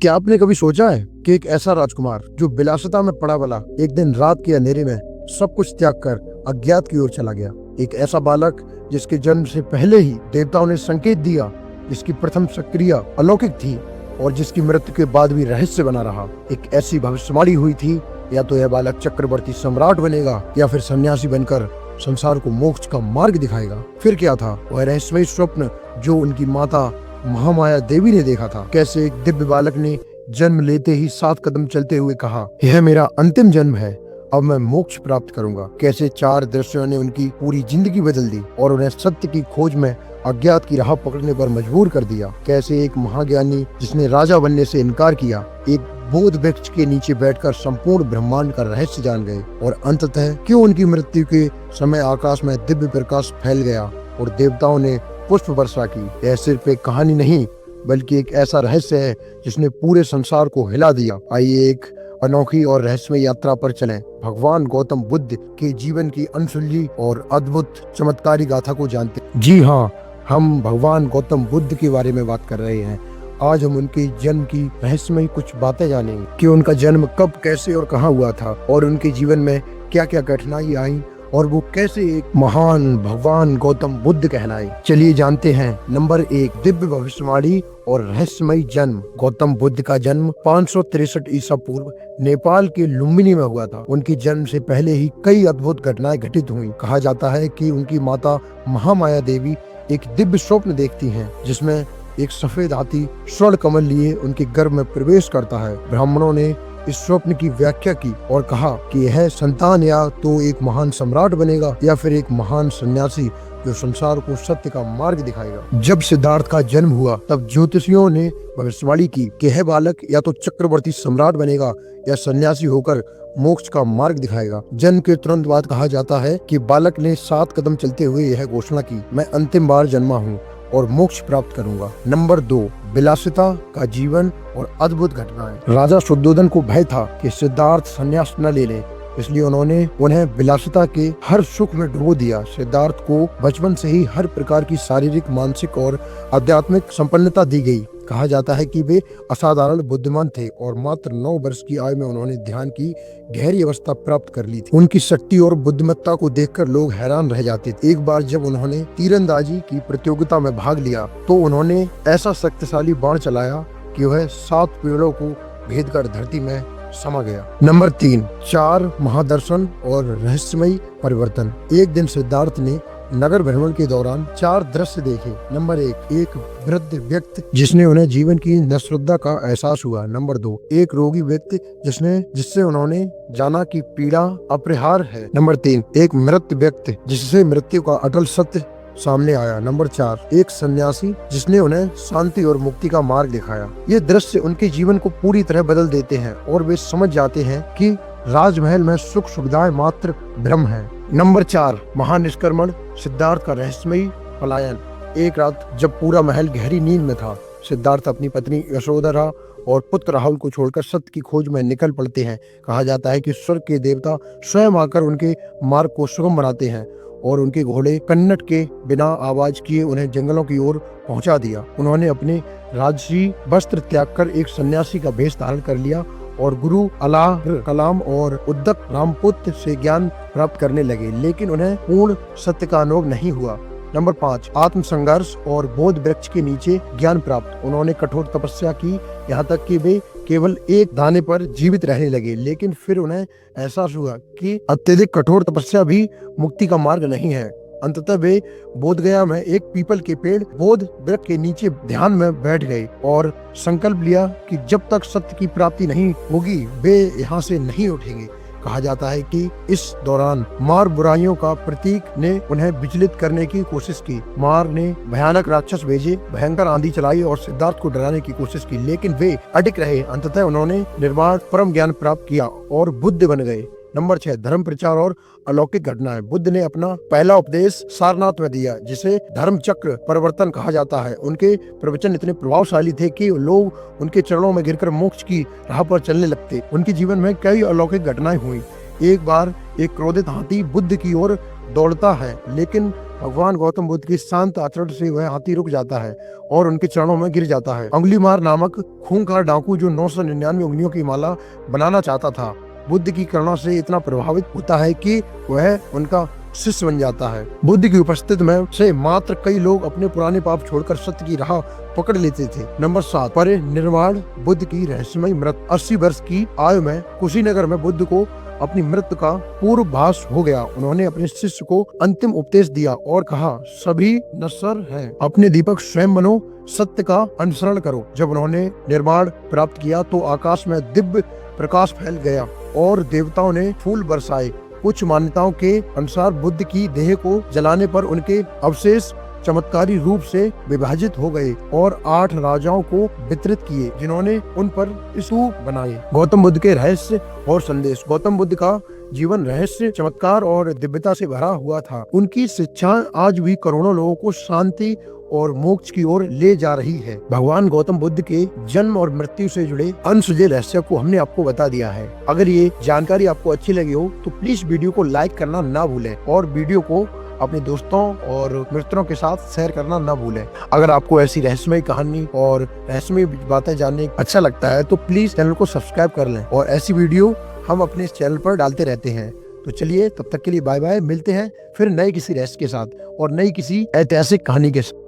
क्या आपने कभी सोचा है कि एक ऐसा राजकुमार जो विलासिता में पड़ा बला एक दिन रात के अंधेरे में सब कुछ त्याग कर अज्ञात की ओर चला गया। एक ऐसा बालक जिसके जन्म से पहले ही देवताओं ने संकेत दिया, जिसकी प्रथम सक्रिया अलौकिक थी और जिसकी मृत्यु के बाद भी रहस्य बना रहा। एक ऐसी भविष्यवाणी हुई थी, या तो यह बालक चक्रवर्ती सम्राट बनेगा या फिर सन्यासी बनकर संसार को मोक्ष का मार्ग दिखाएगा। फिर क्या था वह रहस्यमयी स्वप्न जो उनकी माता महामाया देवी ने देखा था? कैसे एक दिव्य बालक ने जन्म लेते ही 7 कदम चलते हुए कहा, यह मेरा अंतिम जन्म है, अब मैं मोक्ष प्राप्त करूंगा। कैसे 4 दृश्यों ने उनकी पूरी जिंदगी बदल दी और उन्हें सत्य की खोज में अज्ञात की राह पकड़ने पर मजबूर कर दिया। कैसे एक महाज्ञानी जिसने राजा बनने से इनकार किया, एक बोध वृक्ष के नीचे बैठकर संपूर्ण ब्रह्मांड का रहस्य जान गए और अंततः क्यों उनकी मृत्यु के समय आकाश में दिव्य प्रकाश फैल गया और देवताओं ने पुष्प वर्षा की। यह सिर्फ एक कहानी नहीं बल्कि एक ऐसा रहस्य है जिसने पूरे संसार को हिला दिया। आइए एक अनोखी और रहस्यमय यात्रा पर चलें, भगवान गौतम बुद्ध के जीवन की अनसुलझी और अद्भुत चमत्कारी गाथा को जानते। जी हाँ, हम भगवान गौतम बुद्ध के बारे में बात कर रहे हैं। आज हम उनके जन्म की रहस्यमय कुछ बातें जानेंगे कि उनका जन्म कब, कैसे और कहाँ हुआ था और उनके जीवन में क्या क्या कठिनाई आई और वो कैसे एक महान भगवान गौतम बुद्ध कहलाए। चलिए जानते हैं। नंबर 1, दिव्य भविष्यवाणी और रहस्यमय जन्म। गौतम बुद्ध का जन्म 563 ईसा पूर्व नेपाल के लुम्बिनी में हुआ था। उनके जन्म से पहले ही कई अद्भुत घटनाएं घटित हुई। कहा जाता है कि उनकी माता महामाया देवी एक दिव्य स्वप्न देखती हैं, जिसमें एक सफेद हाथी स्वर्ण कमल लिए उनके गर्भ में प्रवेश करता है। ब्राह्मणों ने इस स्वप्न की व्याख्या की और कहा कि यह संतान या तो एक महान सम्राट बनेगा या फिर एक महान सन्यासी जो संसार को सत्य का मार्ग दिखाएगा। जब सिद्धार्थ का जन्म हुआ तब ज्योतिषियों ने भविष्यवाणी की कि यह बालक या तो चक्रवर्ती सम्राट बनेगा या सन्यासी होकर मोक्ष का मार्ग दिखाएगा। जन्म के तुरंत बाद कहा जाता है कि बालक ने 7 कदम चलते हुए यह घोषणा की, मैं अंतिम बार जन्मा हूँ और मोक्ष प्राप्त करूंगा। नंबर 2, विलासिता का जीवन और अद्भुत घटनाएं। राजा शुद्धोधन को भय था कि सिद्धार्थ संन्यास न ले ले, इसलिए उन्होंने उन्हें विलासिता के हर सुख में डुबो दिया। सिद्धार्थ को बचपन से ही हर प्रकार की शारीरिक, मानसिक और आध्यात्मिक संपन्नता दी गई। कहा जाता है कि वे असाधारण बुद्धिमान थे और मात्र 9 वर्ष की आयु में उन्होंने ध्यान की गहरी अवस्था प्राप्त कर ली थी। उनकी शक्ति और बुद्धिमत्ता को देखकर लोग हैरान रह जाते थे। एक बार जब उन्होंने तीरंदाजी की प्रतियोगिता में भाग लिया तो उन्होंने ऐसा शक्तिशाली बाण चलाया कि वह 7 पेड़ों को भेद कर धरती में समा गया। नंबर 3, 4 महादर्शन और रहस्यमय परिवर्तन। एक दिन सिद्धार्थ ने नगर भ्रमण के दौरान 4 दृश्य देखे। नंबर 1, एक वृद्ध व्यक्ति जिसने उन्हें जीवन की नश्वरता का एहसास हुआ। नंबर 2, एक रोगी व्यक्ति जिससे उन्होंने जाना कि पीड़ा अपरिहार्य है। नंबर 3, एक मृत व्यक्ति जिससे मृत्यु का अटल सत्य सामने आया। नंबर 4, एक सन्यासी जिसने उन्हें शांति और मुक्ति का मार्ग दिखाया। ये दृश्य उनके जीवन को पूरी तरह बदल देते हैं और वे समझ जाते हैं कि राजमहल में सुख सुविधाएं मात्र भ्रम है। नंबर 4, महानिष्क्रमण, सिद्धार्थ का रहस्यमयी पलायन। एक रात जब पूरा महल गहरी नींद में था, सिद्धार्थ अपनी पत्नी यशोधरा और पुत्र राहुल को छोड़कर सत्य की खोज में निकल पड़ते हैं। कहा जाता है कि स्वर्ग के देवता स्वयं आकर उनके मार्ग को सुगम बनाते हैं और उनके घोड़े कन्नट के बिना आवाज किए उन्हें जंगलों की ओर पहुंचा दिया। उन्होंने अपने राजसी वस्त्र त्याग कर एक सन्यासी का भेष धारण कर लिया और गुरु अलाह कलाम और उद्दक रामपुत्र से ज्ञान प्राप्त करने लगे, लेकिन उन्हें पूर्ण सत्य का अनुभव नहीं हुआ। नंबर 5, आत्मसंघर्ष और बोध वृक्ष के नीचे ज्ञान प्राप्त। उन्होंने कठोर तपस्या की, यहाँ तक कि वे केवल एक दाने पर जीवित रहने लगे, लेकिन फिर उन्हें एहसास हुआ कि अत्यधिक कठोर तपस्या भी मुक्ति का मार्ग नहीं है। अंततः वे बोधगया में एक पीपल के पेड़ बोध वृक्ष के नीचे ध्यान में बैठ गए और संकल्प लिया कि जब तक सत्य की प्राप्ति नहीं होगी वे यहाँ से नहीं उठेंगे। कहा जाता है कि इस दौरान मार बुराइयों का प्रतीक ने उन्हें विचलित करने की कोशिश की। मार ने भयानक राक्षस भेजे, भयंकर आंधी चलाई और सिद्धार्थ को डराने की कोशिश की, लेकिन वे अडिग रहे। अंततः उन्होंने निर्वाण परम ज्ञान प्राप्त किया और बुद्ध बन गए। नंबर 6, धर्म प्रचार और अलौकिक घटनाएं। बुद्ध ने अपना पहला उपदेश सारनाथ में दिया, जिसे धर्म चक्र परिवर्तन कहा जाता है। उनके प्रवचन इतने प्रभावशाली थे कि लोग उनके चरणों में गिरकर मोक्ष की राह पर चलने लगते। उनके जीवन में कई अलौकिक घटनाएं हुई। एक बार एक क्रोधित हाथी बुद्ध की ओर दौड़ता है, लेकिन भगवान गौतम बुद्ध की शांत आचरण से वह हाथी रुक जाता है और उनके चरणों में गिर जाता है। अंगुलीमार नामक खूंखार डाकू जो 999 उंगलियों की माला बनाना चाहता था, बुद्ध की करुणा से इतना प्रभावित होता है कि वह उनका शिष्य बन जाता है। बुद्ध की उपस्थिति में से मात्र कई लोग अपने पुराने पाप छोड़कर सत्य की राह पकड़ लेते थे। नंबर 7, परिनिर्वाण बुद्ध की रहस्यमय मृत्यु। 80 वर्ष की आयु में कुशीनगर में बुद्ध को अपनी मृत्यु का पूर्वाभास हो गया। उन्होंने अपने शिष्य को अंतिम उपदेश दिया और कहा, सभी नश्वर हैं, अपने दीपक स्वयं बनो, सत्य का अनुसरण करो। जब उन्होंने निर्वाण प्राप्त किया तो आकाश में दिव्य प्रकाश फैल गया और देवताओं ने फूल बरसाए। कुछ मान्यताओं के अनुसार बुद्ध की देह को जलाने पर उनके अवशेष चमत्कारी रूप से विभाजित हो गए और 8 राजाओं को वितरित किए, जिन्होंने उन पर स्तूप बनाए। गौतम बुद्ध के रहस्य और संदेश। गौतम बुद्ध का जीवन रहस्य, चमत्कार और दिव्यता से भरा हुआ था। उनकी शिक्षा आज भी करोड़ों लोगों को शांति और मोक्ष की ओर ले जा रही है। भगवान गौतम बुद्ध के जन्म और मृत्यु से जुड़े अनसुलझे रहस्य को हमने आपको बता दिया है। अगर ये जानकारी आपको अच्छी लगी हो तो प्लीज वीडियो को लाइक करना ना भूलें और वीडियो को अपने दोस्तों और मित्रों के साथ शेयर करना ना भूलें। अगर आपको ऐसी रहस्यमय कहानी और रहस्यमय बातें जानने अच्छा लगता है तो प्लीज चैनल को सब्सक्राइब कर लें और ऐसी वीडियो हम अपने इस चैनल पर डालते रहते हैं। तो चलिए, तब तक के लिए बाय बाय। मिलते हैं फिर नए किसी रहस्य के साथ और नई किसी ऐतिहासिक कहानी के साथ।